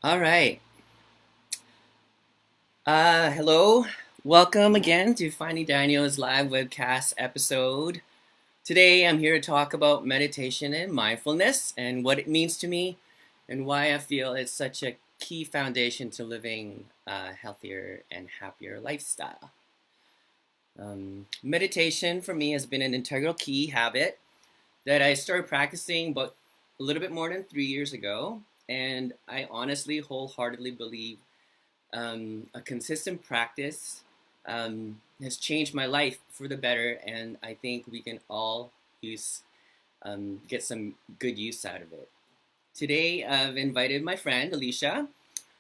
All right. Hello. Welcome again to Finding Danio's live webcast episode. Today I'm here to talk about meditation and mindfulness and what it means to me and why I feel it's such a key foundation to living a healthier and happier lifestyle. Meditation for me has been an integral key habit that I started practicing about a little bit more than 3 years ago. And I honestly, wholeheartedly believe a consistent practice has changed my life for the better, and I think we can all use get some good use out of it. Today, I've invited my friend Alysha,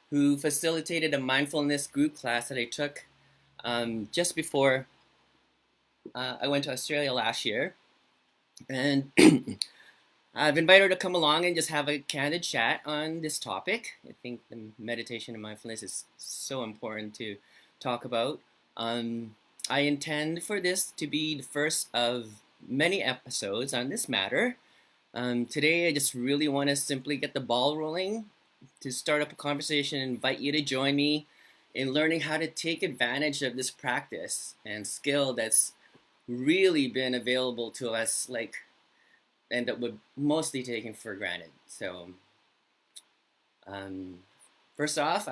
who facilitated a mindfulness group class that I took just before I went to Australia last year, and I've invited her to come along and just have a candid chat on this topic. I think the meditation and mindfulness is so important to talk about. I intend for this to be the first of many episodes on this matter. Today, I just really want to simply get the ball rolling to start up a conversation and invite you to join me in learning how to take advantage of this practice and skill that's really been available to us and that would mostly taken for granted. So, um, first off,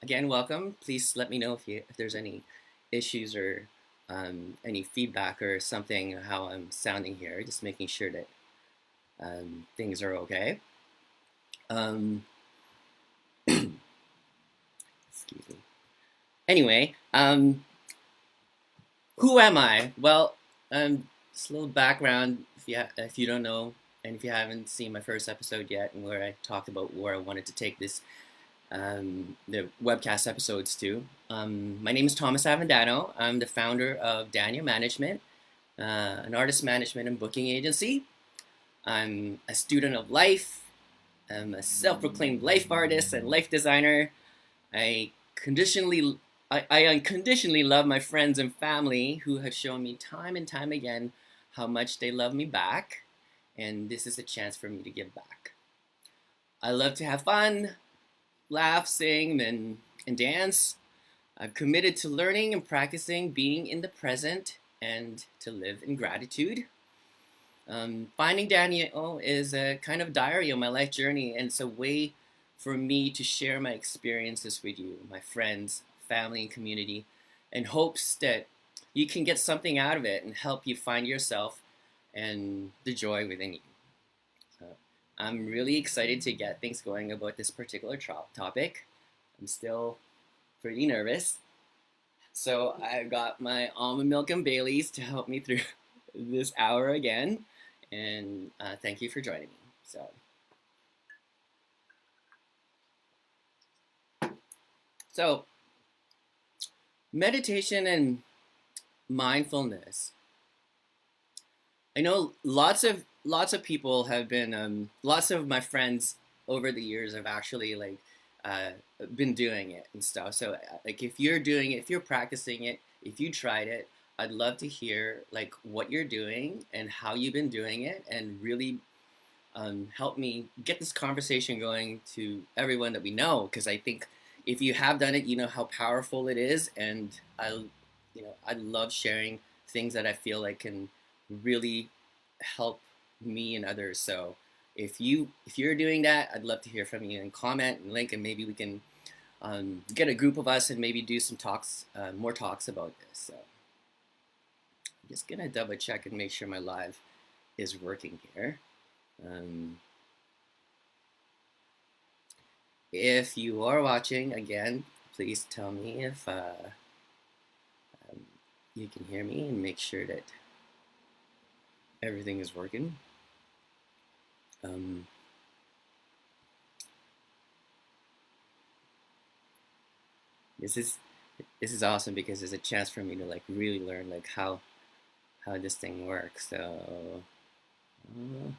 again, welcome. Please let me know if there's any issues or any feedback or something how I'm sounding here. Just making sure that things are okay. Um, excuse me. Anyway, who am I? Well, just a little background if you don't know, and if you haven't seen my first episode yet, and where I talked about where I wanted to take this the webcast episodes to. My name is Thomas Avendano. I'm the founder of Danio Management, an artist management and booking agency. I'm a student of life. I'm a self-proclaimed life artist and life designer. I conditionally I unconditionally love my friends and family who have shown me time and time again how much they love me back, and this is a chance for me to give back. I love to have fun, laugh, sing, and dance. I'm committed to learning and practicing being in the present and to live in gratitude. Finding Danio is a kind of diary of my life journey, and it's a way for me to share my experiences with you, my friends, family, and community, in hopes that you can get something out of it and help you find yourself and the joy within you. So I'm really excited to get things going about this particular topic. I'm still pretty nervous. So I got my almond milk and Baileys to help me through this hour again. And thank you for joining me. So meditation and mindfulness. I know lots of people have been lots of my friends over the years have actually uh, been doing it and stuff. So like if you're doing it, if you're practicing it, if you tried it, I'd love to hear like what you're doing and how you've been doing it, and really help me get this conversation going to everyone that we know, because I think if you have done it, you know how powerful it is, and I love sharing things that I feel like can really help me and others. So if you're doing that, I'd love to hear from you, and comment and link, and maybe we can get a group of us and maybe do some talks, more talks about this. So I'm just gonna double check and make sure my live is working here. Um, if you are watching again, please tell me if um, you can hear me, and make sure that everything is working. Um, this is this is awesome because it's a chance for me to like really learn like how this thing works. So my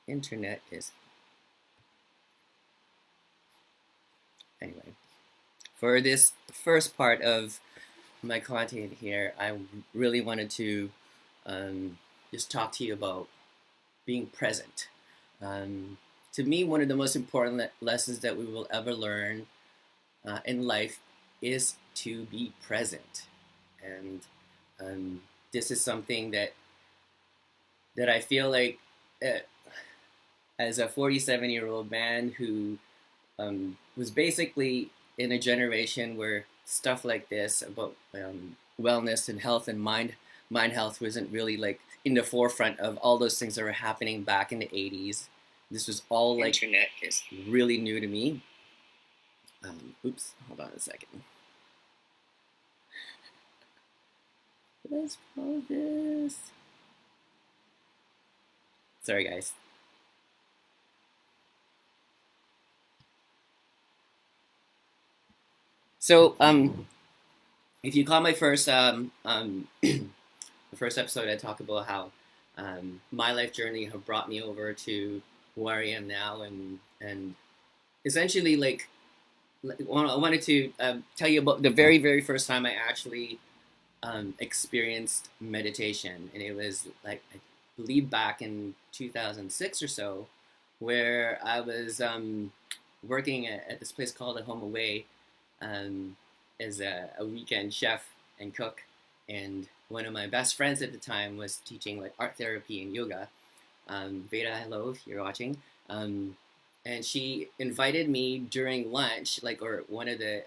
internet is anyway. For this first part of my content here, I really wanted to um, just talk to you about being present. Um, to me, one of the most important lessons that we will ever learn in life is to be present. And this is something that I feel like, uh, as a 47-year-old man who was basically in a generation where stuff like this about wellness and health and mind health wasn't really like in the forefront of all those things that were happening back in the 80s. This was all like internet is really new to me. Oops, hold on a second. Let's pause this. Sorry, guys. So, if you call my first the first episode, I talk about how my life journey have brought me over to where I am now, and essentially like I wanted to tell you about the very first time I actually experienced meditation, and it was like I believe back in 2006 or so, where I was working at this place called a Home Away as a weekend chef and cook, and one of my best friends at the time was teaching like art therapy and yoga. Veda, hello if you're watching. And she invited me during lunch, like, or one of the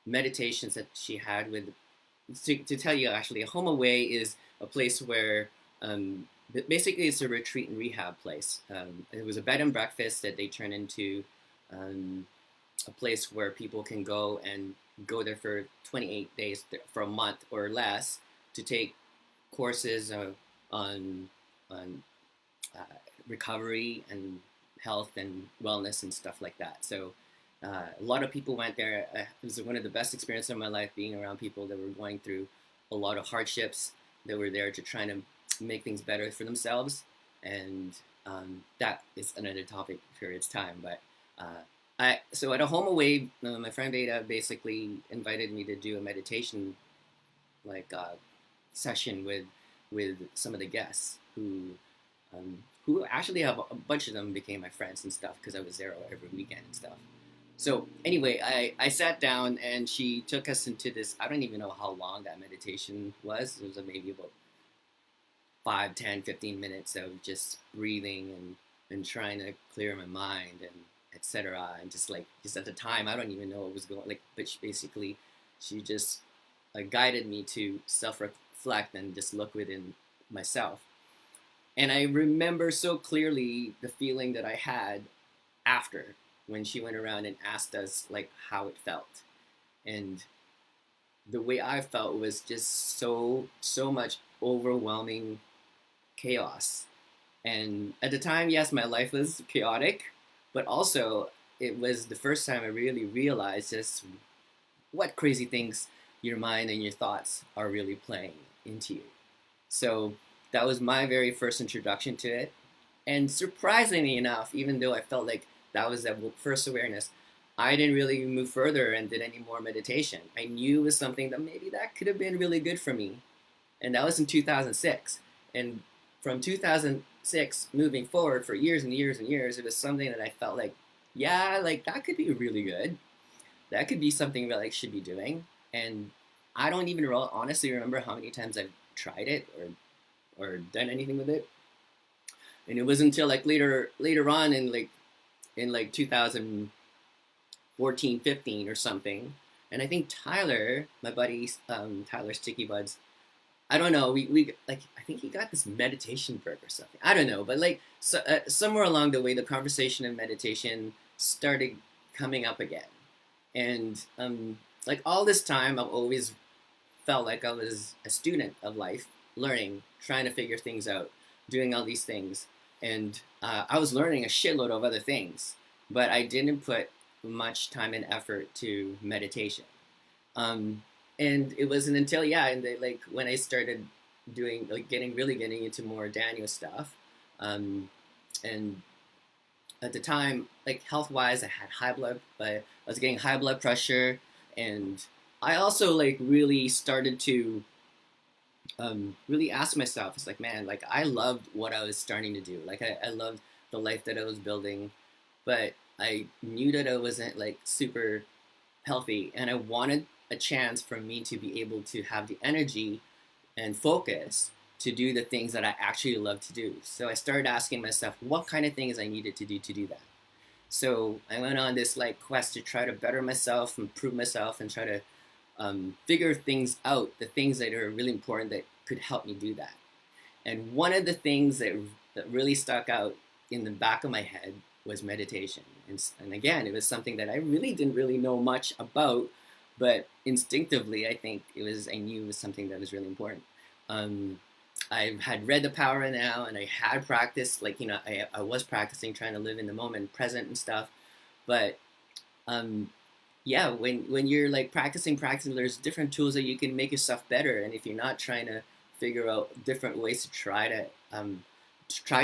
meditations that she had with, to tell you actually, a Home Away is a place where basically it's a retreat and rehab place. It was a bed and breakfast that they turned into a place where people can go and go there for 28 days, for a month or less, to take courses on recovery and health and wellness and stuff like that. So a lot of people went there. It was one of the best experiences of my life, being around people that were going through a lot of hardships, that were there to try to make things better for themselves. And that is another topic for its time. But so at a Home Away, my friend Veda basically invited me to do a meditation like session with some of the guests who actually have a bunch of them became my friends and stuff, because I was there every weekend and stuff. So anyway, I sat down and she took us into this, I don't even know how long that meditation was. It was maybe about 5, 10, 15 minutes of just breathing and trying to clear my mind and etc. And just at the time, I don't even know what was going, like, but she just guided me to self-reflect and just look within myself. And I remember so clearly the feeling that I had after, when she went around and asked us like how it felt. And the way I felt was just so much overwhelming chaos. And at the time, yes, my life was chaotic, but also it was the first time I really realized just what crazy things your mind and your thoughts are really playing into you. So that was my very first introduction to it. And surprisingly enough, even though I felt like that was that first awareness, I didn't really move further and did any more meditation. I knew it was something that maybe that could have been really good for me. And that was in 2006. And from 2006 moving forward, for years and years and years, it was something that I felt like, yeah, like that could be really good. That could be something that I should be doing. And I don't even honestly remember how many times I've tried it or done anything with it. And it was until like later on in 2014, 15 or something. And I think Tyler, my buddy, Tyler Sticky Buds, I don't know, we like, I think he got this meditation book or something. I don't know, but like somewhere along the way, the conversation of meditation started coming up again. And like all this time, I've always felt like I was a student of life, learning, trying to figure things out, doing all these things. And I was learning a shitload of other things, but I didn't put much time and effort to meditation. And it wasn't until, like when I started doing, like getting into more Danio stuff. And at the time, like health-wise, I was getting high blood pressure. And I also like really started to really ask myself, it's like, man, like I loved what I was starting to do. Like I loved the life that I was building, but I knew that I wasn't like super healthy, and I wanted a chance for me to be able to have the energy and focus to do the things that I actually love to do. So I started asking myself what kind of things I needed to do that. So I went on this like quest to try to better myself, improve myself, and try to figure things out, the things that are really important that could help me do that. And one of the things that really stuck out in the back of my head was meditation. And again, it was something that I really didn't really know much about, but instinctively, I knew it was something that was really important. I had read The Power of Now, and I had practiced, like, I was practicing trying to live in the moment, present and stuff. But yeah, when you're like practicing, there's different tools that you can make yourself better. And if you're not trying to figure out different ways to try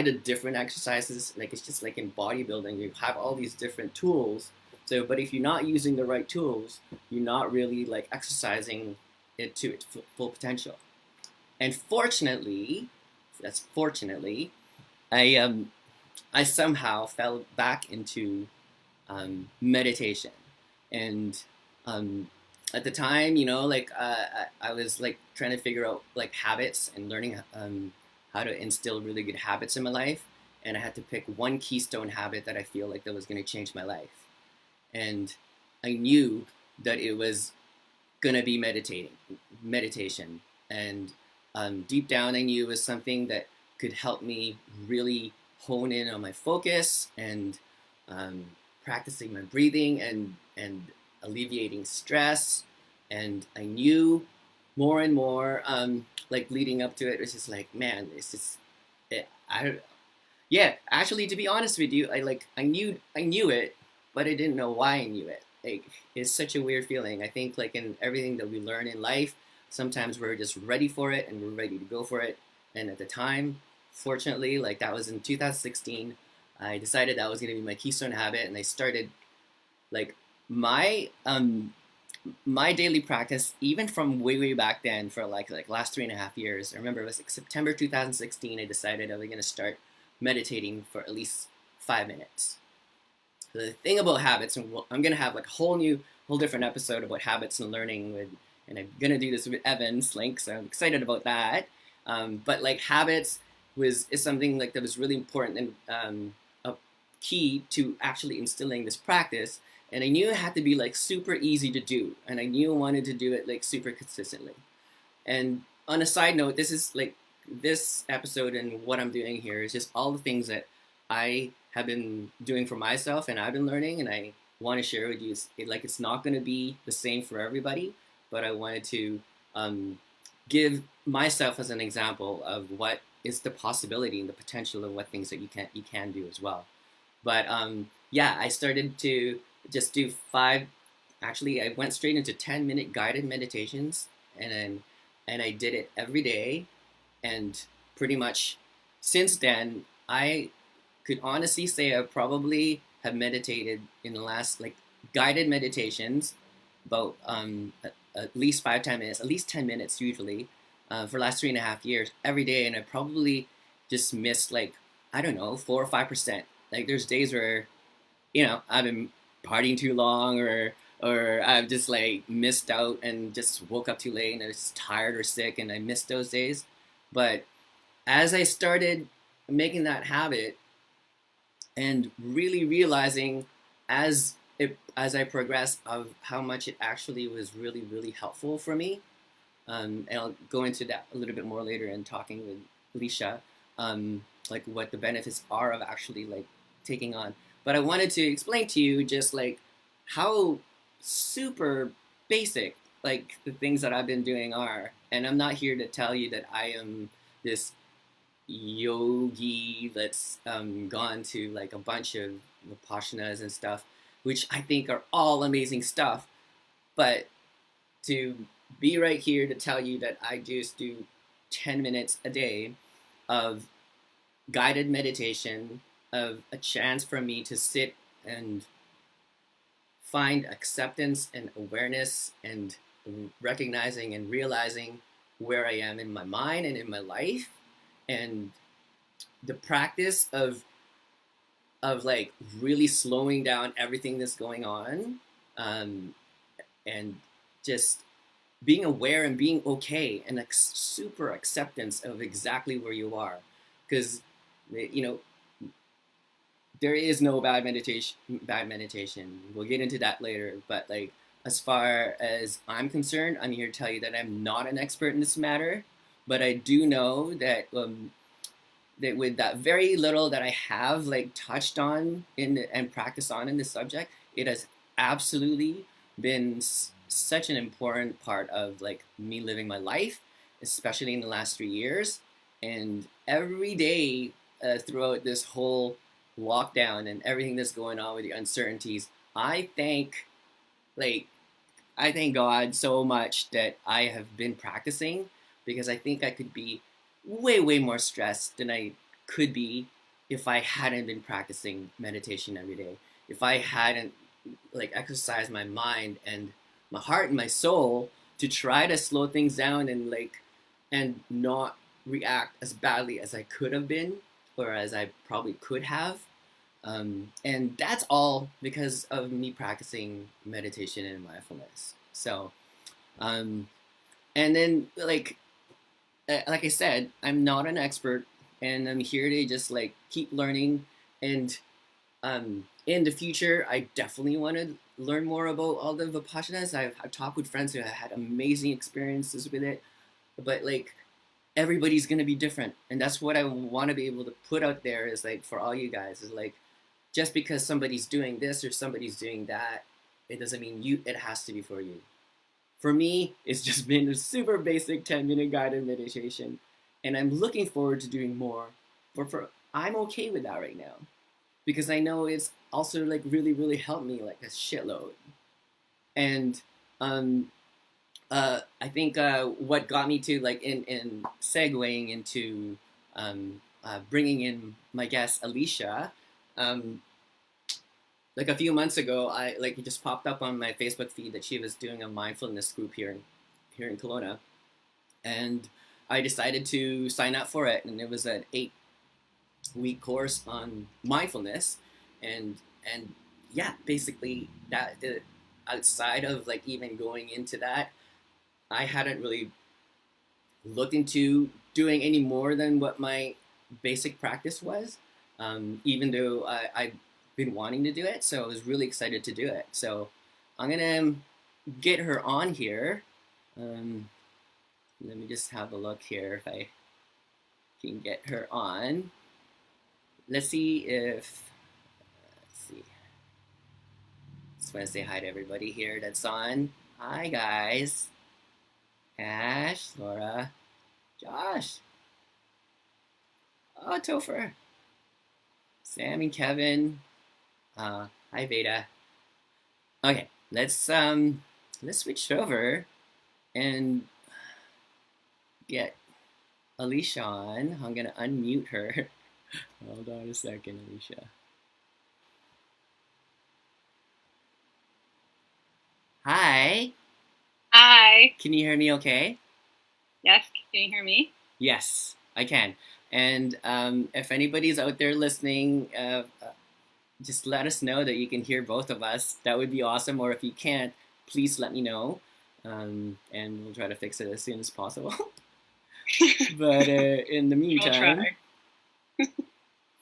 the different exercises, like it's just like in bodybuilding, you have all these different tools. So, but if you're not using the right tools, you're not really like exercising it to its full potential. And fortunately, I somehow fell back into meditation. And at the time, I was like trying to figure out like habits and learning how to instill really good habits in my life. And I had to pick one keystone habit that I feel like that was going to change my life. And I knew that it was going to be meditation. And deep down, I knew it was something that could help me really hone in on my focus and practicing my breathing and alleviating stress. And I knew more and more, like leading up to it, was just like, man, it's just, yeah. Actually, to be honest with you, I knew it, but I didn't know why I knew it. Like, it's such a weird feeling. I think like in everything that we learn in life, sometimes we're just ready for it and we're ready to go for it. And at the time, fortunately, like that was in 2016, I decided that was going to be my keystone habit, and I started like my my daily practice, even from way back then, for like last 3.5 years. I remember it was like September 2016. I decided I was going to start meditating for at least 5 minutes. So the thing about habits, and I'm going to have like a whole different episode about habits and learning with, and I'm going to do this with Evan's link, so I'm excited about that. But like habits is something like that was really important and a key to actually instilling this practice. And I knew it had to be like super easy to do, and I knew I wanted to do it like super consistently. And on a side note, this is like this episode and what I'm doing here is just all the things that I have been doing for myself and I've been learning, and I want to share with you. It's not going to be the same for everybody, but I wanted to give myself as an example of what is the possibility and the potential of what things that you can do as well. But yeah, I started to just do 5. Actually, I went straight into 10-minute guided meditations, and I did it every day. And pretty much since then, I could honestly say I probably have meditated in the last, like, guided meditations about at least 5-10 minutes, at least 10 minutes usually, for the last 3.5 years every day. And I probably just missed, like, I don't know, 4 or 5%. Like, there's days where, I've been partying too long, or I've just like missed out and just woke up too late and I was just tired or sick, and I missed those days. But as I started making that habit and really realizing as I progressed of how much it actually was really, really helpful for me, and I'll go into that a little bit more later in talking with Alysha, like what the benefits are of actually like taking on. But I wanted to explain to you just like how super basic like the things that I've been doing are. And I'm not here to tell you that I am this yogi that's gone to like a bunch of vipassanas and stuff, which I think are all amazing stuff. But to be right here to tell you that I just do 10 minutes a day of guided meditation, of a chance for me to sit and find acceptance and awareness and recognizing and realizing where I am in my mind and in my life, and the practice of of like really slowing down everything that's going on, um, and just being aware and being okay and like super acceptance of exactly where you are, because you know there is no bad meditation. Bad meditation. We'll get into that later, but like as far as I'm concerned, I'm here to tell you that I'm not an expert in this matter, but I do know that that with that very little that I have like touched on and practiced on in this subject, it has absolutely been such an important part of like me living my life, especially in the last 3 years, and every day throughout this whole lockdown and everything that's going on with the uncertainties, I thank like I thank God so much that I have been practicing, because I think I could be way more stressed than I could be if I hadn't been practicing meditation every day. If I hadn't like exercised my mind and my heart and my soul to try to slow things down and like and not react as badly as I could have been or as I probably could have. And that's all because of me practicing meditation and mindfulness. So, um, and then like I said, I'm not an expert, and I'm here to just like keep learning. And in the future, I definitely want to learn more about all the Vipassanas. I've talked with friends who have had amazing experiences with it, but like everybody's gonna be different, and that's what I want to be able to put out there is like for all you guys is like just because somebody's doing this or somebody's doing that, it doesn't mean it has to be for you. For me, it's just been a super basic 10-minute guided meditation, and I'm looking forward to doing more. But I'm okay with that right now because I know it's also like really helped me like a shitload. And um, I think what got me to like in segueing into bringing in my guest Alysha, um, like a few months ago, I like it just popped up on my Facebook feed that she was doing a mindfulness group here in Kelowna, and I decided to sign up for it, and it was an 8-week course on mindfulness, and and yeah, basically that outside of like even going into that, I hadn't really looked into doing any more than what my basic practice was, even though I've been wanting to do it. So I was really excited to do it. So I'm going to get her on here. Um, Let me just have a look here if I can get her on. Let's see if, let's see. Just want to say hi to everybody here that's on. Hi, guys. Ash, Laura, Josh. Oh, Topher. Sam and Kevin. Hi, Veda. Okay, let's switch over and get Alysha on. I'm gonna unmute her. Hold on a second, Alysha. Hi. Hi. Can you hear me okay? Yes, can you hear me? Yes, I can. And if anybody's out there listening, just let us know that you can hear both of us. That would be awesome. Or if you can't, please let me know, and we'll try to fix it as soon as possible. But in the I'll meantime, try.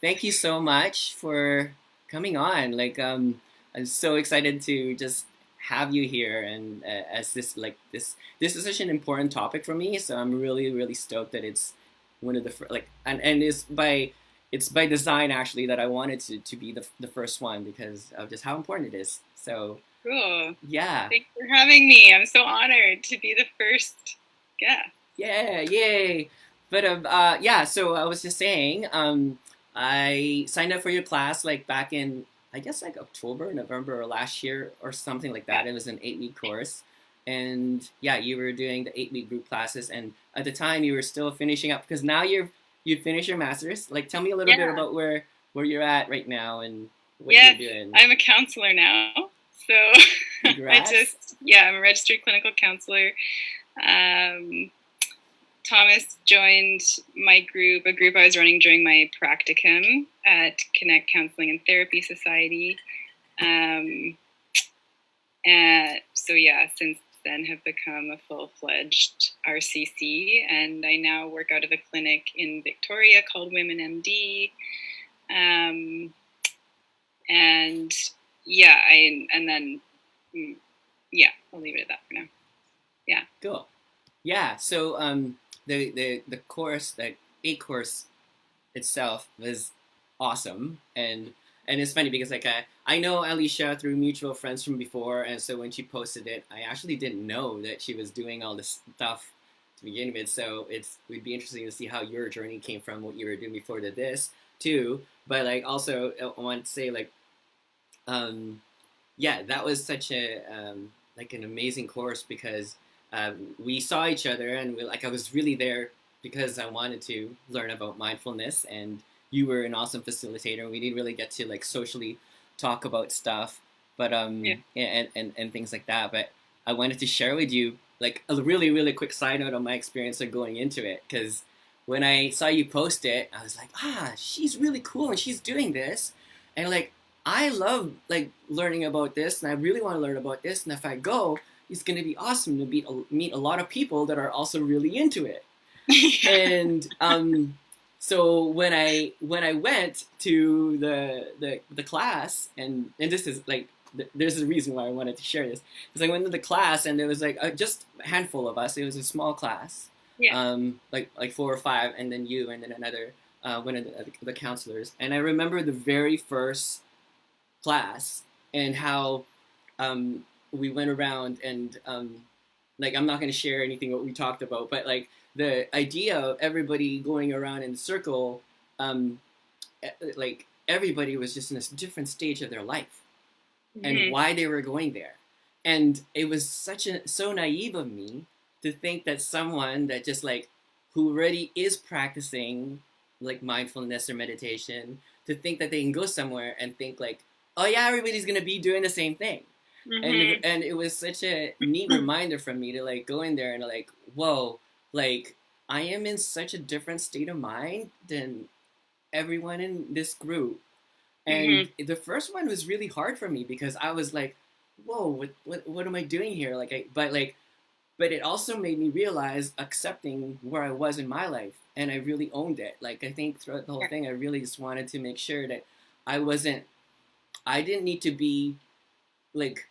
thank you so much for coming on. Like, I'm so excited to just have you here, and as this is such an important topic for me. So I'm really stoked that it's one of the like, and it's by design actually that I wanted to be the first one because of just how important it is. So Cool. yeah, Thanks for having me. I'm so honored to be the first guest. yeah, yay! But yeah. So I was just saying, I signed up for your class like back in I guess like October, November or last year or something like Yeah. that. It was an 8-week course, and yeah, you were doing the 8-week group classes, and at the time you were still finishing up because now you finished your masters. Like, tell me a little bit Yeah. about where you're at right now and what you're Yes, doing. I'm a counselor now. So Congrats. I'm a registered clinical counselor. Um, Thomas joined my group, a group I was running during my practicum at Connect Counseling and Therapy Society. And so yeah, since then have become a full-fledged RCC, and I now work out of a clinic in Victoria called Women MD. And yeah, I'll leave it at that for now. Yeah. Cool. Yeah. So the course, the A course itself was awesome, and it's funny because like I know Alysha through mutual friends from before, and so when she posted it, I actually didn't know that she was doing all this stuff to begin with. So it would be interesting to see how your journey came from what you were doing before to this too. But like also I want to say like yeah, that was such a like an amazing course because we saw each other and I was really there because I wanted to learn about mindfulness, and you were an awesome facilitator. We didn't really get to like socially talk about stuff, but Yeah. and things like that. But I wanted to share with you like a really quick side note on my experience of going into it, because when I saw you post it, I was like, she's really cool and she's doing this, and like I love like learning about this, and I really want to learn about this, and if I go, it's going to be awesome to meet a lot of people that are also really into it. And so when I went to the class, and this is like there's a reason why I wanted to share this, because I went to the class and there was like just a handful of us. It was a small class, Yeah. like 4 or 5, and then you, and then another one of the counselors. And I remember the very first class and how we went around and like I'm not going to share anything what we talked about, but like the idea of everybody going around in a circle, like everybody was just in a different stage of their life and why they were going there. And it was so naive of me to think that someone that just like who already is practicing like mindfulness or meditation, to think that they can go somewhere and think like, oh yeah, everybody's going to be doing the same thing. And it was such a neat reminder for me to like go in there and like, whoa, like I am in such a different state of mind than everyone in this group. And the first one was really hard for me because I was like, whoa, what am I doing here? But it also made me realize accepting where I was in my life, and I really owned it. Like I think throughout the whole thing, I really just wanted to make sure that I didn't need to be like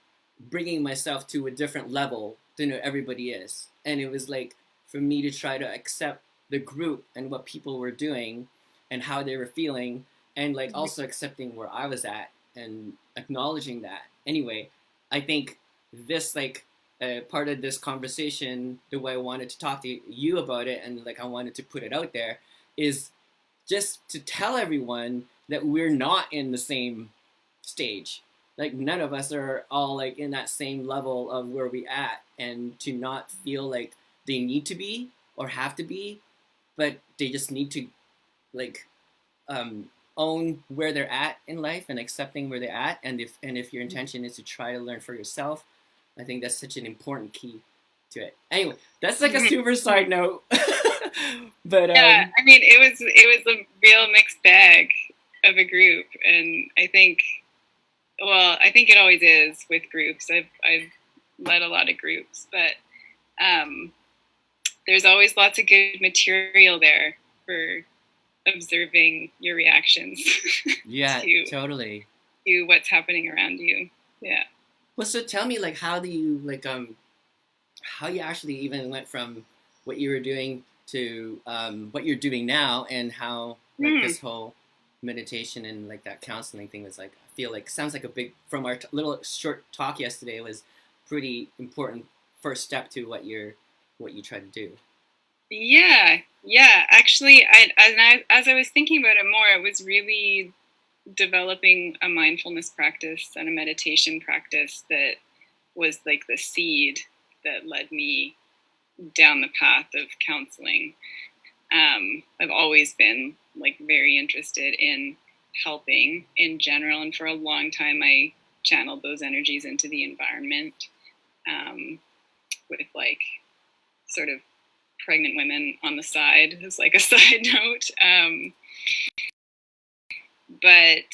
bringing myself to a different level than everybody is. And it was like for me to try to accept the group and what people were doing and how they were feeling, and like also accepting where I was at and acknowledging that. Anyway, I think this like part of this conversation, the way I wanted to talk to you about it and like I wanted to put it out there, is just to tell everyone that we're not in the same stage. Like none of us are all like in that same level of where we at, and to not feel like they need to be or have to be, but they just need to like own where they're at in life and accepting where they're at. And if your intention is to try to learn for yourself, I think that's such an important key to it. Anyway, that's like a super side note. But yeah, I mean, it was a real mixed bag of a group, and I think it always is with groups. I've led a lot of groups, but there's always lots of good material there for observing your reactions. Yeah, totally. To what's happening around you. Yeah. Well, so tell me, like, how do you like how you actually even went from what you were doing to what you're doing now, and how like this whole meditation and like that counseling thing was like, I feel like sounds like a big, from our little short talk yesterday, was pretty important first step to what you try to do. Yeah. Actually, as I was thinking about it more, it was really developing a mindfulness practice and a meditation practice that was like the seed that led me down the path of counseling. I've always been like very interested in helping in general, and for a long time I channeled those energies into the environment with like sort of pregnant women on the side as like a side note. But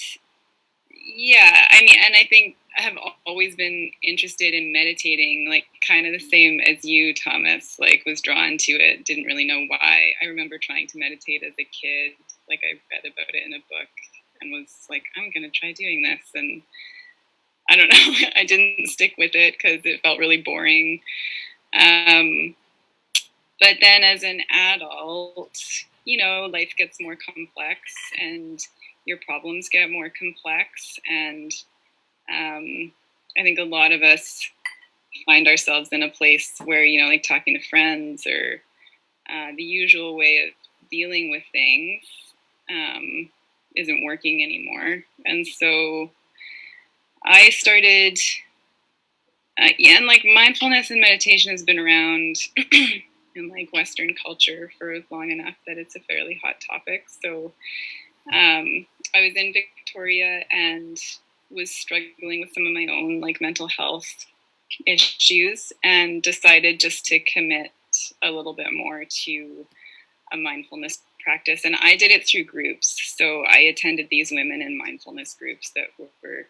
yeah, I mean, and I think I have always been interested in meditating, like kind of the same as you, Thomas, like was drawn to it, didn't really know why. I remember trying to meditate as a kid, like I read about it in a book and was like, I'm going to try doing this. And I don't know, I didn't stick with it because it felt really boring. But then as an adult, you know, life gets more complex and your problems get more complex. And I think a lot of us find ourselves in a place where, you know, like talking to friends or the usual way of dealing with things isn't working anymore. And so I started, and like mindfulness and meditation has been around in like Western culture for long enough that it's a fairly hot topic. So I was in Victoria and was struggling with some of my own like mental health issues and decided just to commit a little bit more to a mindfulness practice. And I did it through groups. So I attended these women in mindfulness groups that were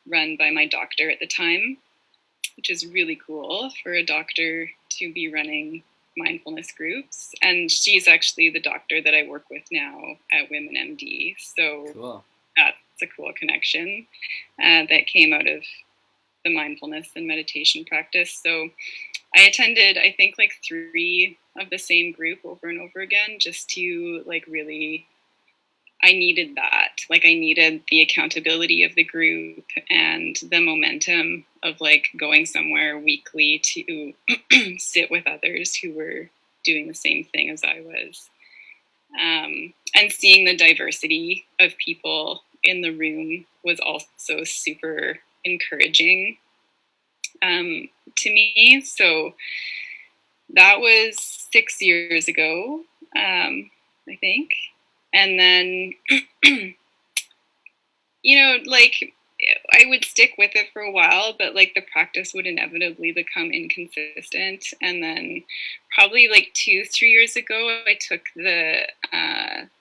run by my doctor at the time, which is really cool for a doctor to be running mindfulness groups. And she's actually the doctor that I work with now at Women MD. So cool. That's a cool connection that came out of the mindfulness and meditation practice. So I attended, I think, like 3 of the same group over and over again, just to like really, I needed that. Like I needed the accountability of the group and the momentum of like going somewhere weekly to sit with others who were doing the same thing as I was. And seeing the diversity of people in the room was also super encouraging to me. So that was 6 years ago, I think. And then, you know, like I would stick with it for a while, but like the practice would inevitably become inconsistent. And then probably like 2-3 years ago, I took the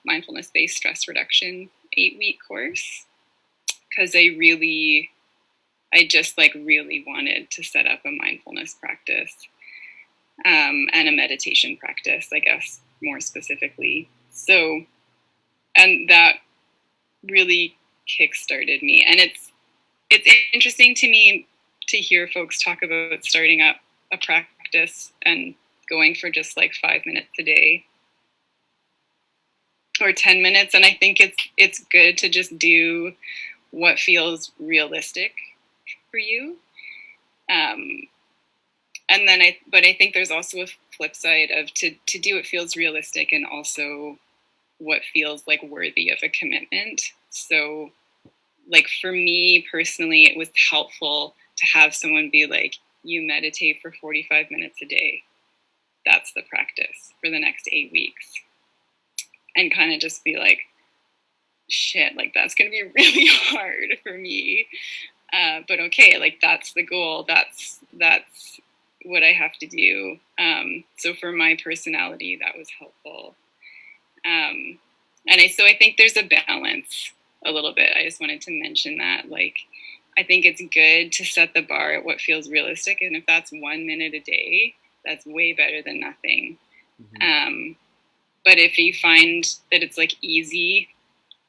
mindfulness-based stress reduction 8-week course because I just like really wanted to set up a mindfulness practice and a meditation practice, I guess, more specifically. So, and that really kickstarted me. And it's interesting to me to hear folks talk about starting up a practice and going for just like 5 minutes a day or 10 minutes. And I think it's good to just do what feels realistic for you. And then I think there's also a flip side of to do what feels realistic and also what feels like worthy of a commitment. So like for me personally, it was helpful to have someone be like, you meditate for 45 minutes a day. That's the practice for the next 8 weeks. And kind of just be like, shit, like that's going to be really hard for me. But okay, like that's the goal. That's what I have to do. So for my personality, that was helpful. So I think there's a balance a little bit. I just wanted to mention that, like, I think it's good to set the bar at what feels realistic. And if that's 1 minute a day, that's way better than nothing. Mm-hmm. But if you find that it's like easy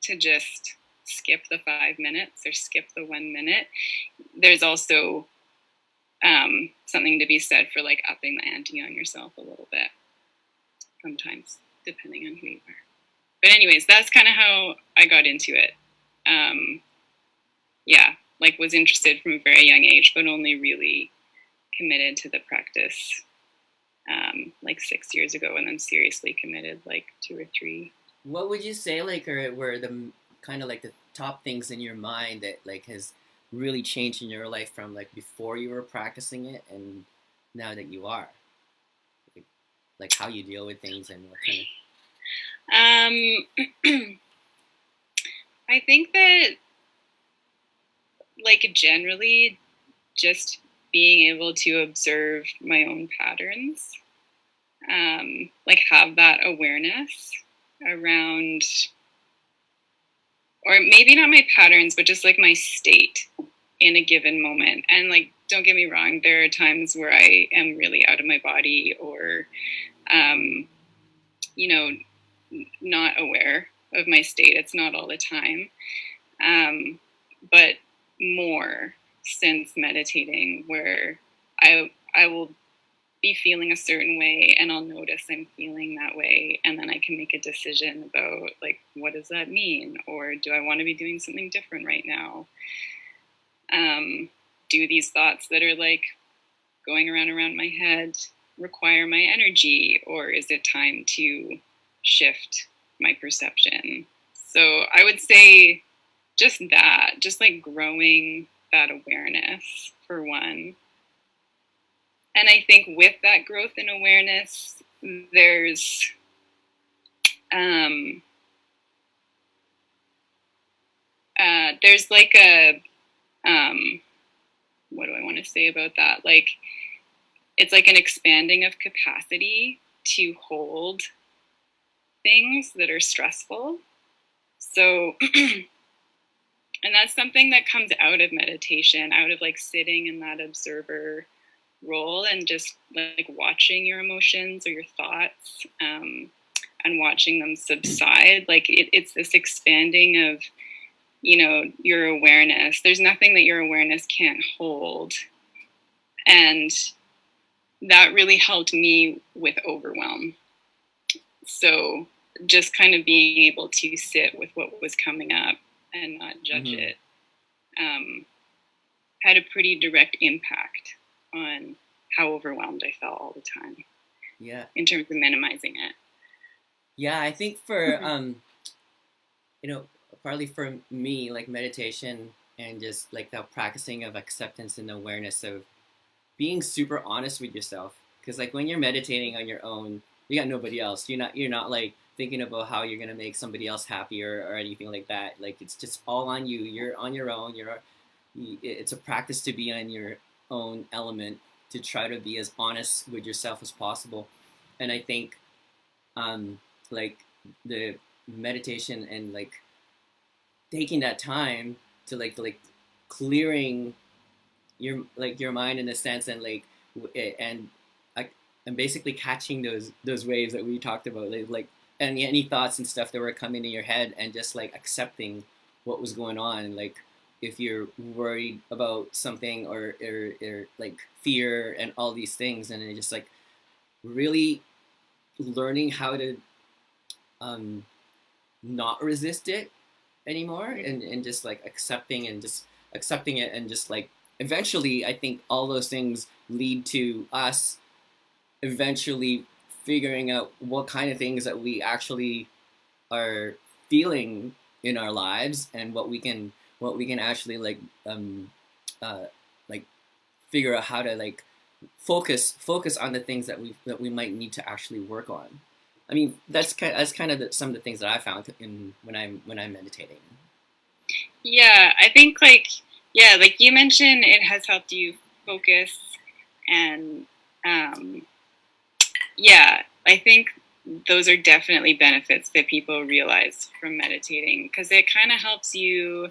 to just skip the 5 minutes or skip the 1 minute, there's also something to be said for like upping the ante on yourself a little bit sometimes, depending on who you are. But anyways, that's kind of how I got into it. Yeah, like was interested from a very young age, but only really committed to the practice like 6 years ago, and then seriously committed like 2 or 3. What would you say like were the kind of like the top things in your mind that like has really changed in your life from like before you were practicing it and now that you are? Like how you deal with things and what kind of... I think that like generally just being able to observe my own patterns like have that awareness around, or maybe not my patterns, but just like my state in a given moment. And like, don't get me wrong, there are times where I am really out of my body, or, you know, not aware of my state. It's not all the time. But more since meditating, where I will be feeling a certain way and I'll notice I'm feeling that way, and then I can make a decision about like, what does that mean, or do I want to be doing something different right now? Do these thoughts that are like going around my head require my energy, or is it time to shift my perception? So I would say just that, just like growing that awareness for one. And I think with that growth and awareness, there's like a what do I want to say about that? Like, it's like an expanding of capacity to hold things that are stressful. So, and that's something that comes out of meditation, out of like sitting in that observer role and just like watching your emotions or your thoughts, and watching them subside. Like it's this expanding of, you know, your awareness. There's nothing that your awareness can't hold. And that really helped me with overwhelm. So just kind of being able to sit with what was coming up and not judge it had a pretty direct impact on how overwhelmed I felt all the time. Yeah. In terms of minimizing it. Yeah, I think for you know, partly for me, like meditation and just like the practicing of acceptance and awareness of being super honest with yourself. Because like when you're meditating on your own, you got nobody else. You're not like thinking about how you're gonna make somebody else happier or anything like that. Like it's just all on you. You're on your own. It's a practice to be on your own element, to try to be as honest with yourself as possible. And I think like the meditation and like taking that time to like clearing your mind in a sense, and like and and basically catching those waves that we talked about, like and any thoughts and stuff that were coming in your head, and just like accepting what was going on. Like if you're worried about something, or like fear and all these things, and it just like really learning how to not resist it anymore, and just like accepting it, and just like eventually I think all those things lead to us eventually figuring out what kind of things that we actually are feeling in our lives, and what we can actually like like figure out how to like focus on the things that we might need to actually work on. I mean, that's kind of some of the things that I found when I'm meditating. Yeah, I think like you mentioned, it has helped you focus, and I think those are definitely benefits that people realize from meditating, because it kind of helps you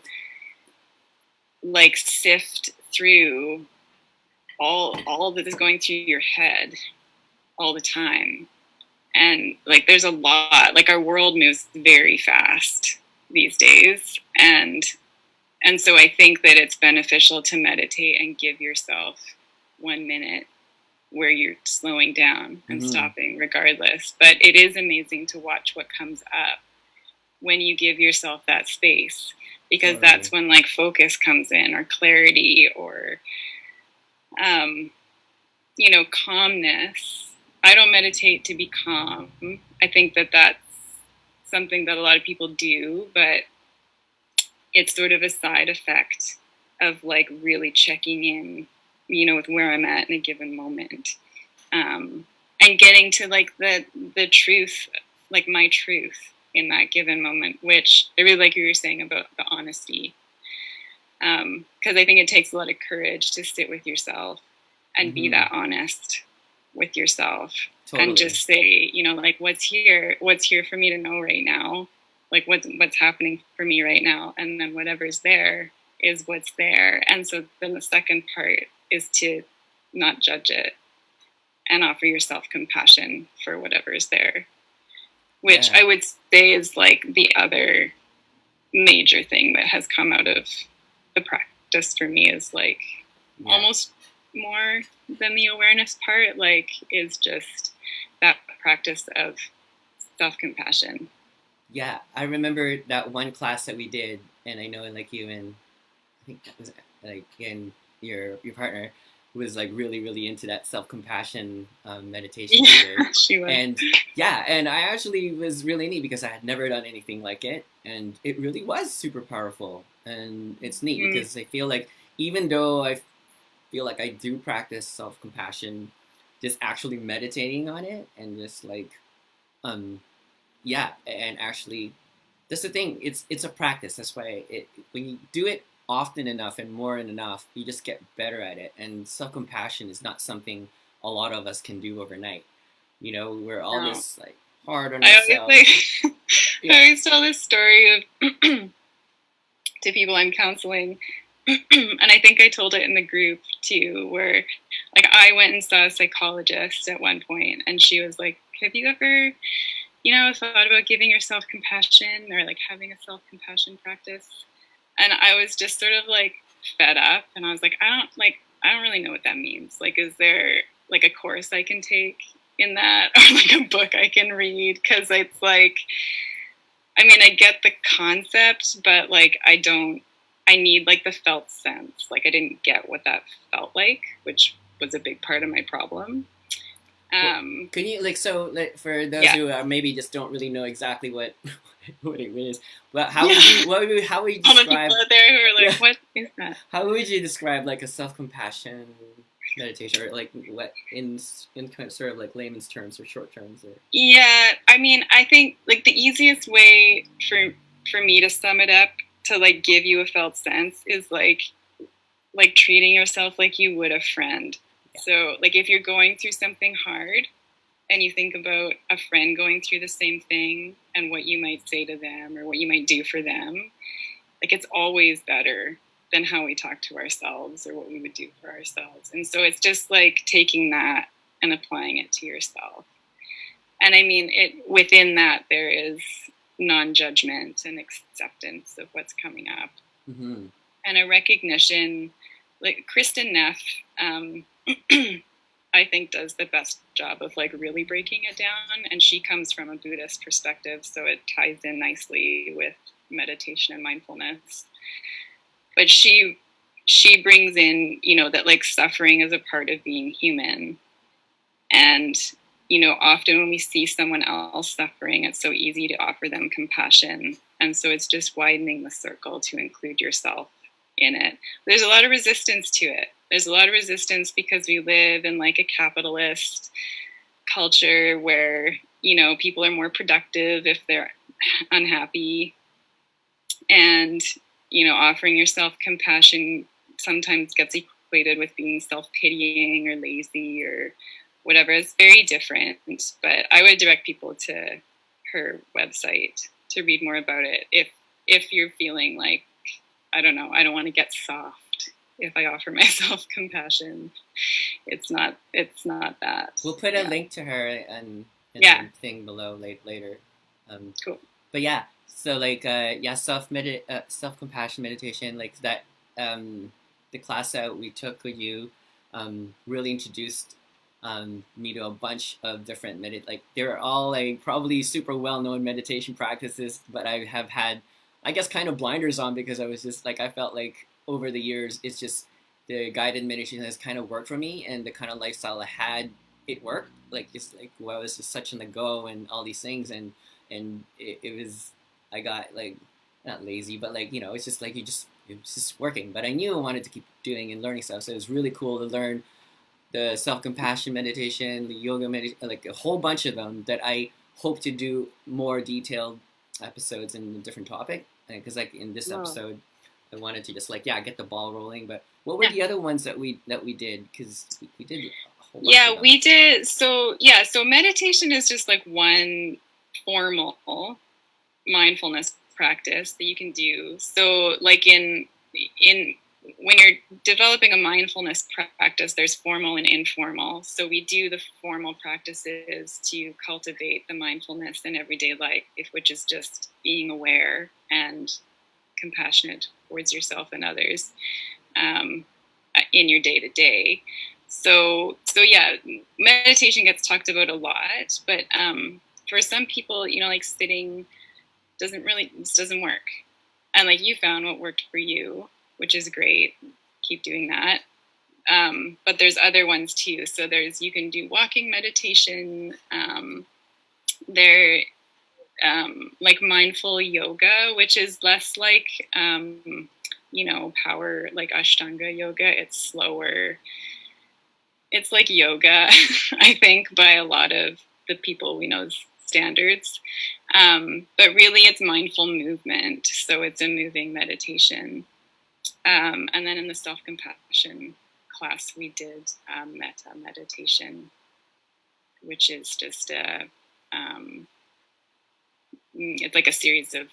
like sift through all that is going through your head all the time. And like there's a lot, like our world moves very fast these days, and so I think that it's beneficial to meditate and give yourself 1 minute where you're slowing down and stopping regardless. But it is amazing to watch what comes up when you give yourself that space, because that's when like focus comes in, or clarity, or you know, calmness. I don't meditate to be calm. I think that that's something that a lot of people do, but it's sort of a side effect of like really checking in, you know, with where I'm at in a given moment, and getting to like the truth, like my truth in that given moment, which I really like what you were saying about the honesty, because I think it takes a lot of courage to sit with yourself and be that honest with yourself. Totally. And just say, you know, like, what's here for me to know right now, like what's happening for me right now, and then whatever's there is what's there. And so then the second part is to not judge it and offer yourself compassion for whatever is there, which I would say is like the other major thing that has come out of the practice for me, is like almost more than the awareness part, like, is just that practice of self-compassion. Yeah, I remember that one class that we did, and I know like you and I think that was like and your partner was like really into that self-compassion meditation. Yeah, she was. And yeah, and I actually was really neat because I had never done anything like it, and it really was super powerful. And it's neat because I feel like even though I feel like I do practice self-compassion, just actually meditating on it and just like and actually that's the thing, it's a practice. That's why when you do it often enough and more and enough, you just get better at it. And self-compassion is not something a lot of us can do overnight. You know, we're all just like hard on ourselves. I always tell this story of to people I'm counseling, and I think I told it in the group too, where like I went and saw a psychologist at one point, and she was like, have you ever, you know, thought about giving yourself compassion or like having a self-compassion practice? And I was just sort of like fed up, and I was like, I don't really know what that means. Like, is there like a course I can take in that, or like a book I can read? Because it's like, I mean, I get the concept, but like I need like the felt sense. Like I didn't get what that felt like, which was a big part of my problem. Can you for those who are maybe just don't really know exactly what what it is, well, how would you describe all the people out there who are like, what is that? How would you describe like a self-compassion meditation, or like what in kind of sort of like layman's terms or short terms? Or yeah, I mean, I think like the easiest way for me to sum it up, to like give you a felt sense, is like treating yourself like you would a friend. So, like, if you're going through something hard and you think about a friend going through the same thing and what you might say to them or what you might do for them, like, it's always better than how we talk to ourselves or what we would do for ourselves. And so it's just like taking that and applying it to yourself. And I mean, within that, there is non-judgment and acceptance of what's coming up. Mm-hmm. And a recognition, like Kristen Neff, I think does the best job of like really breaking it down. And she comes from a Buddhist perspective, so it ties in nicely with meditation and mindfulness. But she brings in, you know, that like suffering is a part of being human. And, you know, often when we see someone else suffering, it's so easy to offer them compassion. And so it's just widening the circle to include yourself in it. There's a lot of resistance to it. There's a lot of resistance because we live in like a capitalist culture where, you know, people are more productive if they're unhappy. And, you know, offering yourself compassion sometimes gets equated with being self-pitying or lazy or whatever. It's very different. But I would direct people to her website to read more about it if you're feeling like, I don't know, I don't want to get soft if I offer myself compassion. It's not that. We'll put a link to her and the thing below later. Cool. But yeah, so like self-compassion meditation, like that the class that we took with you really introduced me to a bunch of different like they're all like probably super well-known meditation practices, but I have had, I guess, kind of blinders on because I was just like, I felt like over the years, it's just the guided meditation has kind of worked for me, and the kind of lifestyle I had, it worked. Like just like, well, I was just such on the go and all these things, and it was, I got like not lazy, but like, you know, it's just like it was just working. But I knew I wanted to keep doing and learning stuff, so it was really cool to learn the self-compassion meditation, the yoga meditation, like a whole bunch of them that I hope to do more detailed episodes in a different topic. Because like in this episode, I wanted to just like get the ball rolling. But what were the other ones that we did? Because we did a whole bunch of Yeah, them. we did. So, yeah, so meditation is just like one formal mindfulness practice that you can do. So, like in when you're developing a mindfulness practice, there's formal and informal. So we do the formal practices to cultivate the mindfulness in everyday life, which is just being aware and compassionate towards yourself and others in your day to day. So yeah, meditation gets talked about a lot, but for some people, like sitting doesn't work. And like you found what worked for you, which is great. Keep doing that. But there's other ones too. So you can do walking meditation. There, like mindful yoga, which is less like, power, like Ashtanga yoga. It's slower. It's like yoga, I think, by a lot of the people we know's standards. But really, it's mindful movement. So it's a moving meditation. And then in the self-compassion class, we did metta meditation, which is just it's like a series of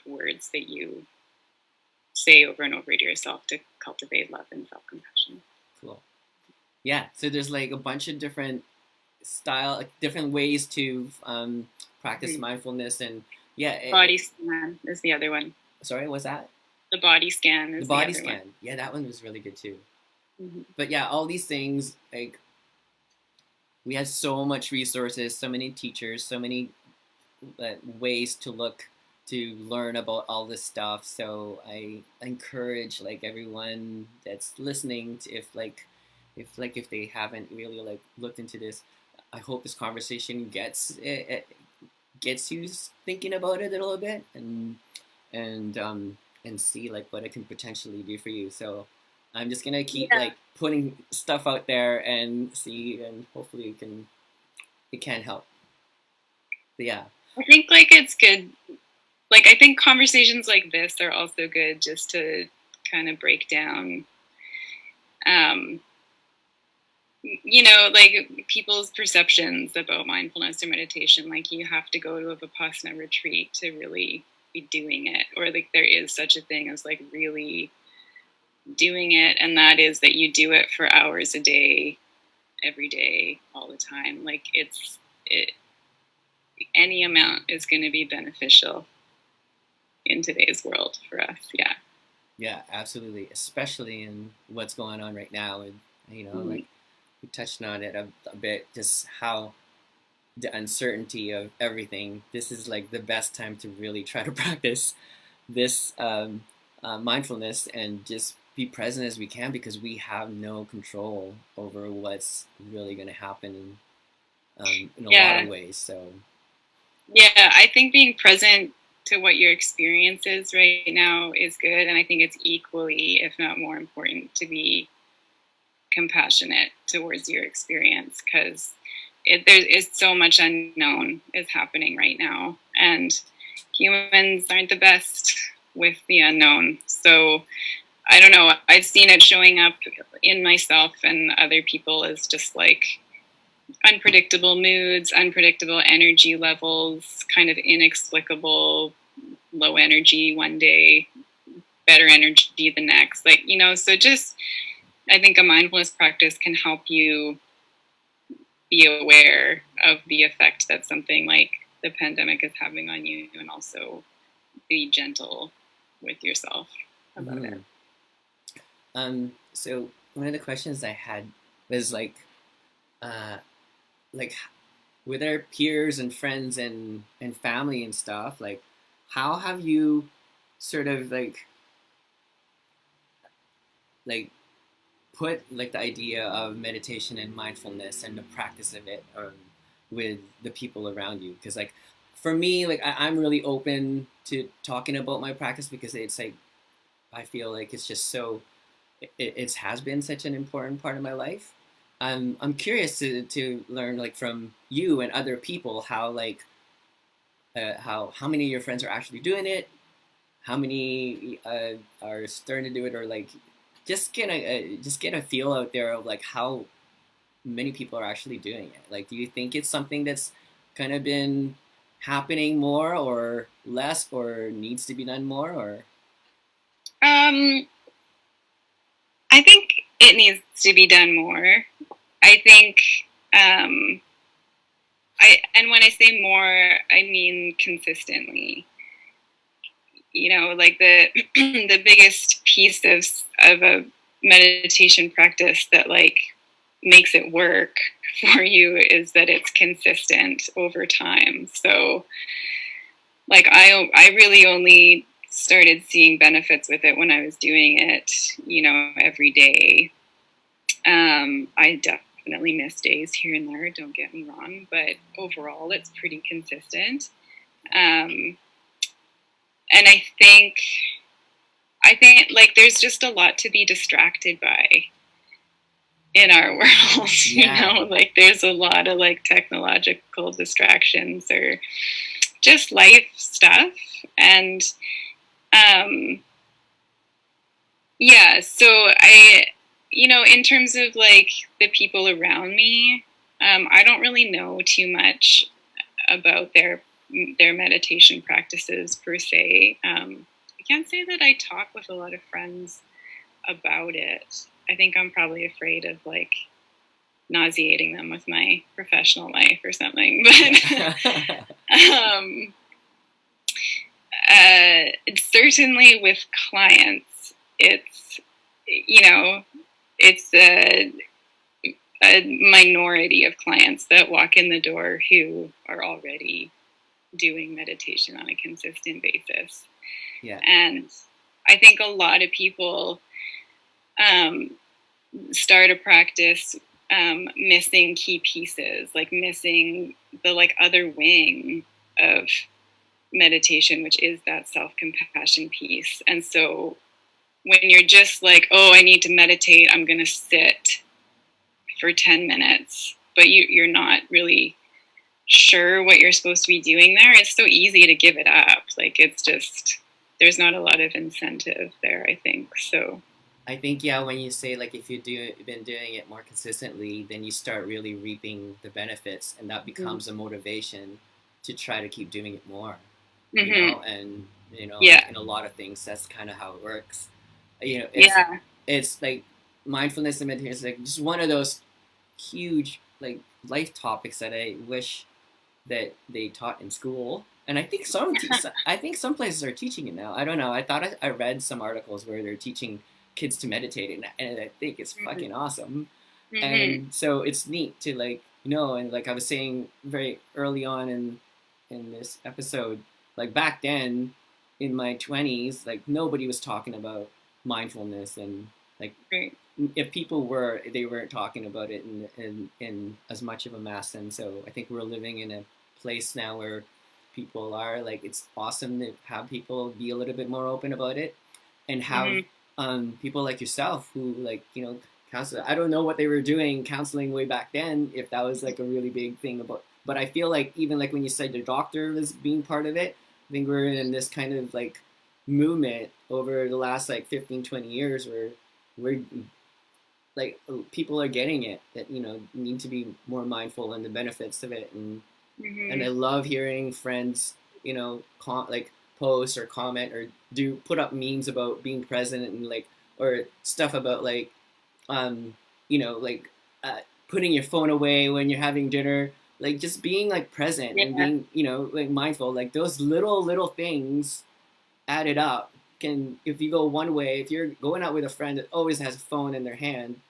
words that you say over and over to yourself to cultivate love and self-compassion. Cool. Yeah, so there's like a bunch of different different ways to practice mindfulness, and yeah. Body scan is the other one. Sorry, what's that? The body scan is the body other scan. One. Yeah, that one was really good too. Mm-hmm. But yeah, all these things, like, we had so much resources, so many teachers, so many ways to learn about all this stuff. So I encourage like everyone that's listening to, if they haven't really like looked into this, I hope this conversation gets you thinking about it a little bit, and see like what it can potentially do for you. So I'm just gonna keep like putting stuff out there and see, and hopefully it can help. But yeah, I think like it's good. Like I think conversations like this are also good just to kind of break down, like people's perceptions about mindfulness or meditation. Like you have to go to a Vipassana retreat to really be doing it, or like there is such a thing as like really doing it, and that is that you do it for hours a day, every day, all the time. Like any amount is going to be beneficial in today's world for us. Yeah, absolutely, especially in what's going on right now. And like we touched on it a bit, just how the uncertainty of everything. This is like the best time to really try to practice this mindfulness and just be present as we can, because we have no control over what's really going to happen in a lot of ways. So yeah, I think being present to what your experience is right now is good, and I think it's equally, if not more important, to be compassionate towards your experience, because there is so much unknown is happening right now, and humans aren't the best with the unknown. So I don't know, I've seen it showing up in myself and other people as just like unpredictable moods, unpredictable energy levels, kind of inexplicable low energy one day, better energy the next. Like, so just, I think a mindfulness practice can help you be aware of the effect that something like the pandemic is having on you, and also be gentle with yourself about it. So one of the questions I had was like with our peers and friends and family and stuff, like how have you sort of like put like the idea of meditation and mindfulness and the practice of it with the people around you? Because like for me, like I'm really open to talking about my practice, because it's like I feel like it's just so it has been such an important part of my life. I'm curious to learn like from you and other people how like how many of your friends are actually doing it, how many are starting to do it, or like just get a feel out there of like how many people are actually doing it. Like, do you think it's something that's kind of been happening more or less, or needs to be done more, or? Um, I think it needs to be done more. I think, um, and when I say more, I mean consistently. You know, like the the biggest piece of a meditation practice that like makes it work for you is that it's consistent over time. So like I really only started seeing benefits with it when I was doing it, you know, every day. I definitely miss days here and there, don't get me wrong, but overall it's pretty consistent. Um, and I think like there's just a lot to be distracted by in our world. Yeah. You know, like there's a lot of like technological distractions or just life stuff. And um yeah, so I, you know, in terms of like the people around me, I don't really know too much about their meditation practices per se. I can't say that I talk with a lot of friends about it. I think I'm probably afraid of like nauseating them with my professional life or something. But certainly with clients, it's, you know, it's a minority of clients that walk in the door who are already doing meditation on a consistent basis. Yeah. And I think a lot of people start a practice missing key pieces, like missing the like other wing of meditation, which is that self-compassion piece. And so when you're just like, oh, I need to meditate, I'm going to sit for 10 minutes, but you're not really sure what you're supposed to be doing there, it's so easy to give it up. Like it's just, there's not a lot of incentive there, I think. So I think, yeah, when you say like if been doing it more consistently, then you start really reaping the benefits, and that becomes a motivation to try to keep doing it more. You know, and you know, yeah, in a lot of things, that's kind of how it works. You know, yeah, it's like mindfulness and meditation is like just one of those huge like life topics that I wish that they taught in school. And I think I think some places are teaching it now. I don't know. I thought I read some articles where they're teaching kids to meditate, and I think it's fucking awesome. And so it's neat to like, you know, and like I was saying very early on in this episode, like back then in my 20s, like nobody was talking about mindfulness, and like right. if people were, they weren't talking about it in as much of a mass. And so I think we're living in a place now where people are like, it's awesome to have people be a little bit more open about it, and have people like yourself who like, you know, counsel. I don't know what they were doing counseling way back then, if that was like a really big thing about, but I feel like even like when you said the doctor was being part of it, I think we're in this kind of like movement over the last like 15, 20 years where we're like people are getting it, that, you know, need to be more mindful and the benefits of it. And I love hearing friends, you know, like post or comment or do put up memes about being present, and like, or stuff about like you know, like putting your phone away when you're having dinner, like just being like present and being, you know, like mindful. Like those little things added up can, if you go one way, if you're going out with a friend that always has a phone in their hand,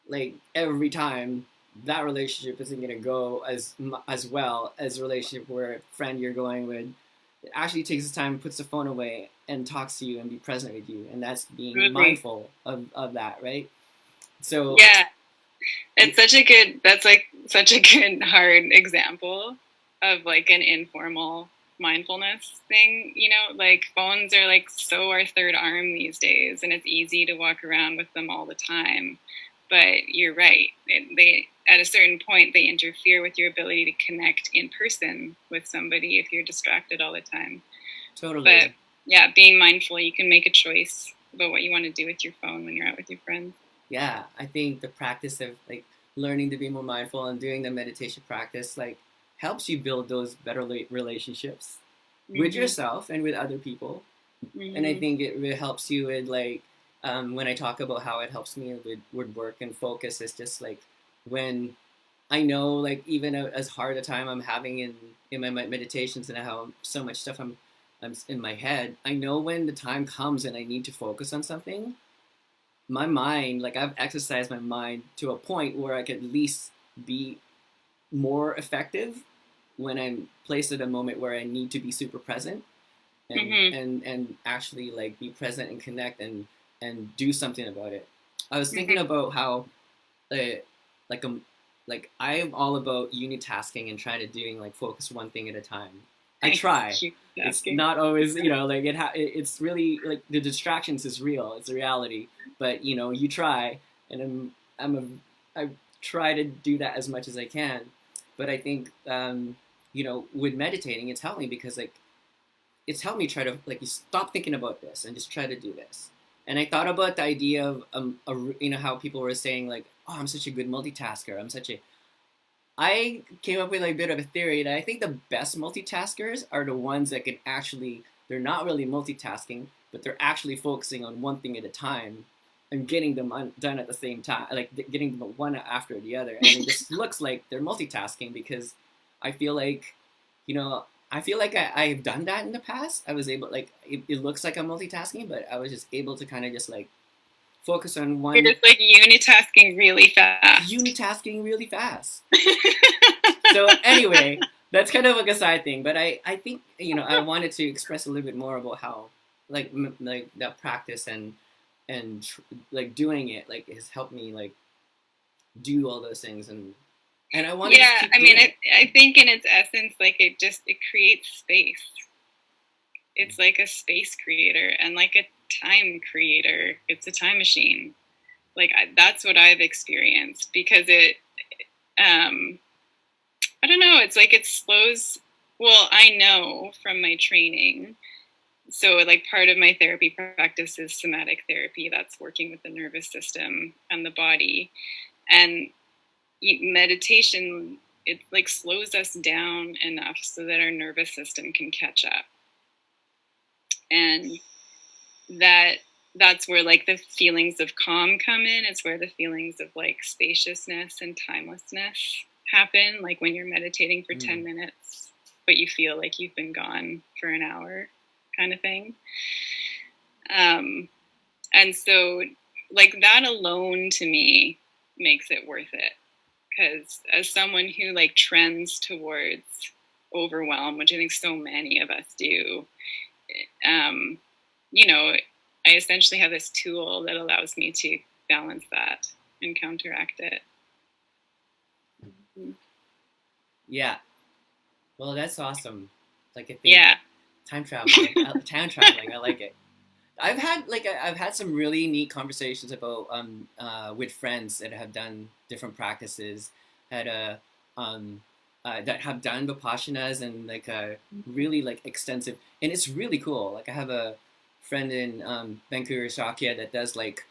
like every time, that relationship isn't going to go as well as a relationship where a friend you're going with actually takes the time, puts the phone away, and talks to you and be present with you, and that's being mindful of that, right? So yeah, it's such a good, that's like such a good hard example of like an informal mindfulness thing. You know, like phones are like so our third arm these days, and it's easy to walk around with them all the time. But you're right, they at a certain point they interfere with your ability to connect in person with somebody if you're distracted all the time. Totally. But yeah, being mindful, you can make a choice about what you want to do with your phone when you're out with your friends. Yeah, I think the practice of like learning to be more mindful and doing the meditation practice like helps you build those better relationships with yourself and with other people. And I think it really helps you with like when I talk about how it helps me with work and focus, it's just like when I know like even as hard a time I'm having in my meditations and how so much stuff I'm in my head, I know when the time comes and I need to focus on something, my mind, like I've exercised my mind to a point where I can at least be more effective when I'm placed at a moment where I need to be super present and actually like be present and connect and do something about it. I was thinking about how like like I'm all about unitasking and trying to doing like focus one thing at a time. I try. It's not always, you know, like it's really like the distractions is real. It's a reality, but you know, you try, and I try to do that as much as I can. But I think, you know, with meditating, it's helped me because like it's helped me try to like you stop thinking about this and just try to do this. And I thought about the idea of you know how people were saying like, oh, I'm such a good multitasker. I came up with like a bit of a theory that I think the best multitaskers are the ones that can actually, they're not really multitasking, but they're actually focusing on one thing at a time and getting them done at the same time, like getting them one after the other. And it just looks like they're multitasking because I feel like, you know, I've done that in the past. I was able, like, it looks like I'm multitasking, but I was just able to kind of just like focus on one. You're just like unitasking really fast. Unitasking really fast. So anyway, that's kind of like a side thing, but I think, you know, I wanted to express a little bit more about how like that practice and like doing it like has helped me like do all those things and I want to I mean I think in its essence like it creates space. It's like a space creator and like a time creator. It's a time machine. Like that's what I've experienced because it I don't know, it's like it slows, well, I know from my training, so like part of my therapy practice is somatic therapy, that's working with the nervous system and the body, and meditation, it like slows us down enough so that our nervous system can catch up, and that's where like the feelings of calm come in. It's where the feelings of like spaciousness and timelessness happen, like when you're meditating for 10 minutes but you feel like you've been gone for an hour kind of thing. And so like that alone to me makes it worth it, because as someone who like trends towards overwhelm, which I think so many of us do, you know, I essentially have this tool that allows me to balance that and counteract it. Yeah. Well, that's awesome. Like I think time traveling, I like it. I've had some really neat conversations about with friends that have done different practices that have done vipassanas and like really like extensive, and it's really cool. Like I have a friend in Vancouver, Shakya, that does like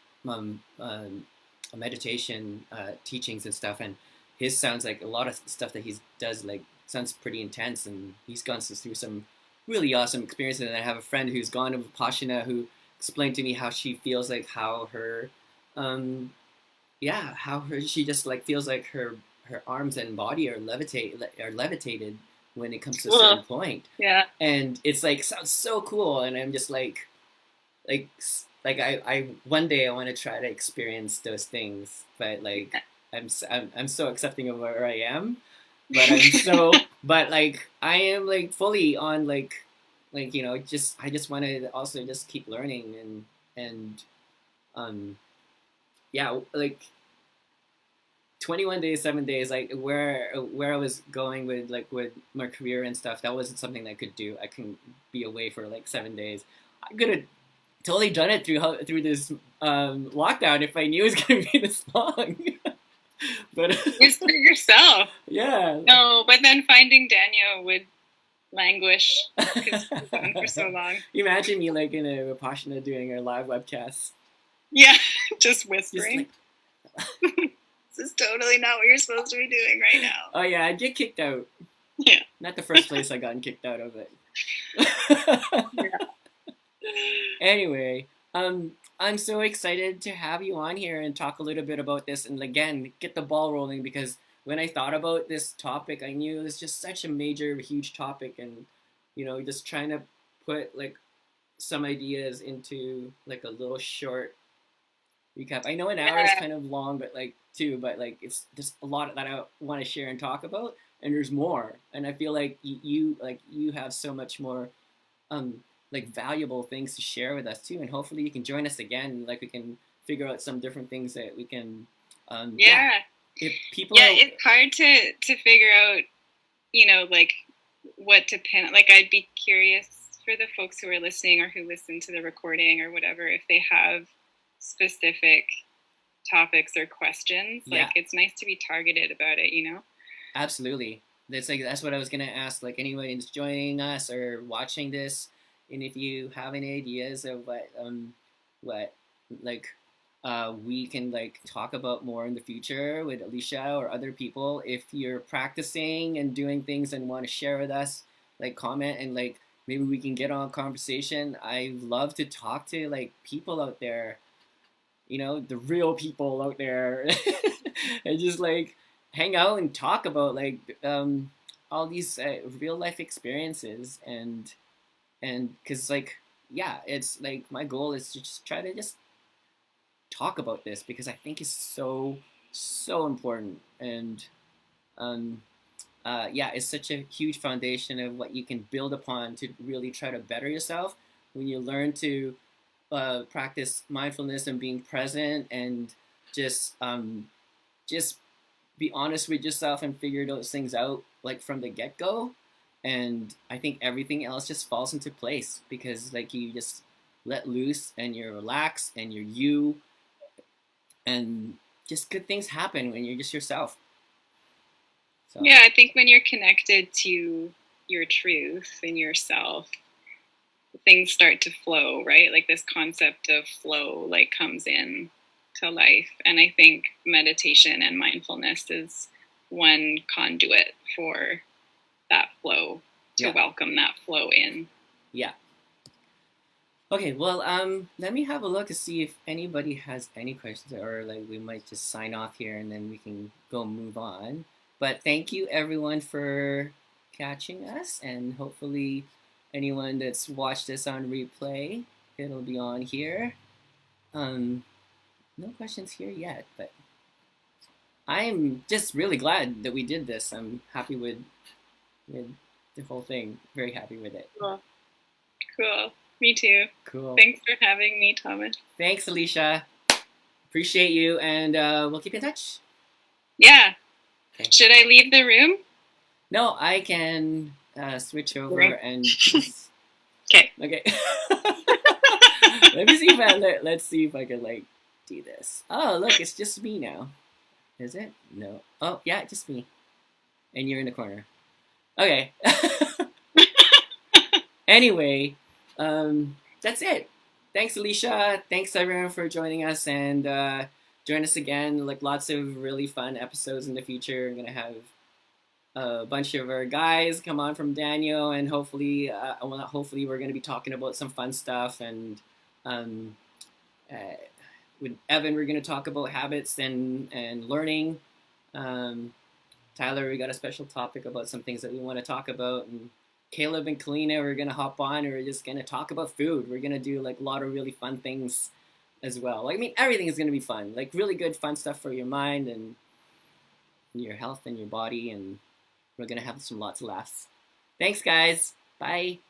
meditation teachings and stuff, and his sounds like a lot of stuff that he does like sounds pretty intense, and he's gone through some really awesome experiences. And I have a friend who's gone to Vipassana who explained to me how she feels like how her she just like feels like her arms and body are levitated when it comes to a certain point. Yeah. And it's like sounds so cool, and I'm just like I one day I want to try to experience those things, but like I'm so accepting of where I am, but but like I am like fully on like you know, I just want to also just keep learning and like 21 days, 7 days, like where I was going with like with my career and stuff, that wasn't something I could do. I couldn't be away for like 7 days. I could have totally done it through this lockdown if I knew it was going to be this long. But just for yourself. Yeah. No, but then finding Danio would languish because it's been for so long. Imagine me like in a Vipassana doing a live webcast. Yeah, just whispering. Just like, is totally not what you're supposed to be doing right now. Oh yeah, I'd get kicked out. Yeah. Not the first place I gotten kicked out of it. Yeah. Anyway, I'm so excited to have you on here and talk a little bit about this, and again, get the ball rolling, because when I thought about this topic, I knew it was just such a major, huge topic, and just trying to put like some ideas into like a little short recap. I know an hour is kind of long, but like it's just a lot that I want to share and talk about, and there's more, and I feel like you have so much more like valuable things to share with us too, and hopefully you can join us again, like we can figure out some different things that we can if people it's hard to figure out like what to pin. Like, I'd be curious for the folks who are listening or who listen to the recording or whatever, if they have specific topics or questions. Like, it's nice to be targeted about it, Absolutely. That's what I was gonna ask. Like, anyone who's joining us or watching this, and if you have any ideas of what we can like talk about more in the future with Alysha or other people, if you're practicing and doing things and want to share with us, like comment, and like maybe we can get on a conversation. I love to talk to like people out there, the real people out there, and just like hang out and talk about like all these real life experiences, and because like it's like my goal is to just try to just talk about this, because I think it's so important, and it's such a huge foundation of what you can build upon to really try to better yourself when you learn to practice mindfulness and being present, and just be honest with yourself and figure those things out like from the get-go. And I think everything else just falls into place, because like you just let loose and you're relaxed and you're you, and just good things happen when you're just yourself. So. Yeah, I think when you're connected to your truth and yourself, things start to flow, right? Like this concept of flow like comes in to life. And I think meditation and mindfulness is one conduit for that flow, to welcome that flow in. Yeah. Okay, well, let me have a look to see if anybody has any questions, or like we might just sign off here and then we can go move on. But thank you everyone for catching us, and hopefully anyone that's watched this on replay, it'll be on here. No questions here yet, but I'm just really glad that we did this. I'm happy with the whole thing. Very happy with it. Cool. Me too. Cool. Thanks for having me, Thomas. Thanks, Alysha. Appreciate you, and we'll keep in touch. Yeah. Okay. Should I leave the room? No, I can switch over and. Okay. Okay. Let me see if let's see if I can like do this. Oh, look, it's just me now. Is it? No. Oh, yeah, just me. And you're in the corner. Okay. Anyway, that's it. Thanks, Alysha. Thanks, everyone, for joining us, and join us again. Like, lots of really fun episodes in the future. We're gonna have a bunch of our guys come on from Danio, and hopefully, we're gonna be talking about some fun stuff. And with Evan, we're gonna talk about habits and learning. Tyler, we got a special topic about some things that we want to talk about, and Caleb and Kalina, we're going to hop on, and we're just going to talk about food. We're going to do like a lot of really fun things as well. Like, I mean, everything is going to be fun. Like, really good, fun stuff for your mind and your health and your body, and we're going to have lots of laughs. Thanks, guys. Bye.